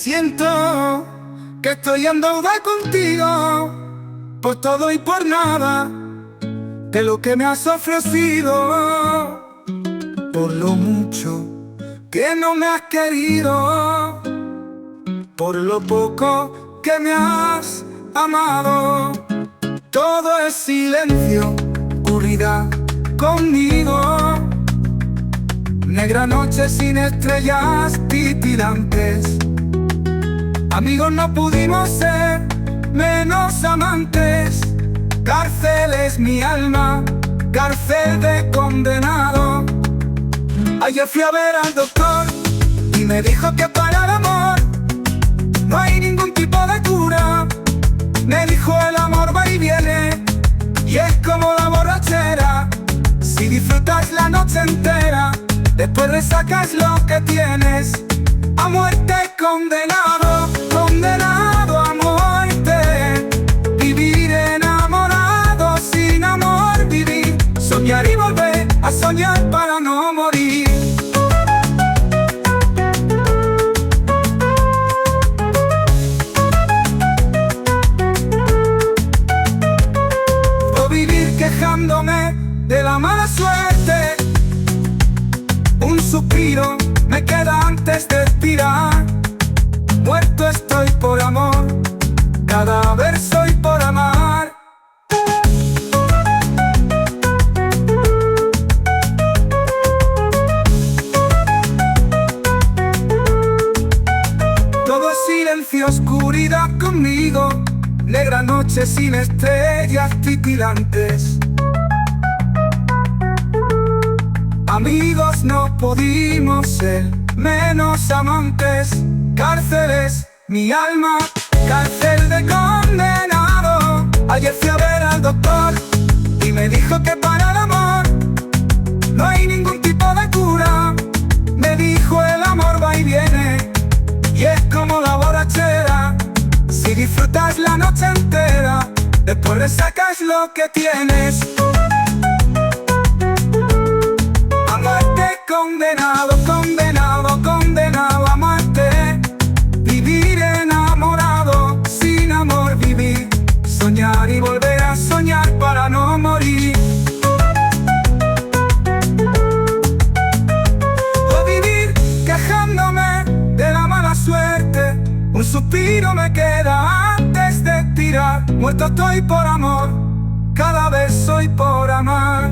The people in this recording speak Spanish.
Siento que estoy en deuda contigo por todo y por nada de lo que me has ofrecido, por lo mucho que no me has querido, por lo poco que me has amado. Todo es silencio, oscuridad conmigo, negra noche sin estrellas titilantes. Amigos no pudimos ser, menos amantes. Cárcel es mi alma, cárcel de condenado. Ayer fui a ver al doctor y me dijo que para el amor no hay ningún tipo de cura. Me dijo el amor va y viene y es como la borrachera. Si disfrutas la noche entera, después resacas lo que tienes. A muerte condenado, condenado a muerte. Vivir enamorado, sin amor vivir. Soñar y volver a soñar para no morir. O vivir quejándome de la mala suerte. Un suspiro me queda antes de expirar. Muerto estoy por amor, cadáver soy por amar. Todo es silencio, oscuridad conmigo, negra noche sin estrellas titilantes. Amigos no pudimos ser, menos amantes. Cárcel es mi alma, cárcel de condenado. Ayer fui a ver al doctor y me dijo que para el amor no hay ningún tipo de cura. Me dijo el amor va y viene y es como la borrachera. Si disfrutas la noche entera, después resacas lo que tienes. Condenado, condenado, condenado a muerte. Vivir enamorado, sin amor vivir. Soñar y volver a soñar para no morir. O vivir quejándome de la mala suerte. Un suspiro me queda antes de tirar. Muerto estoy por amor, cada vez soy por amar.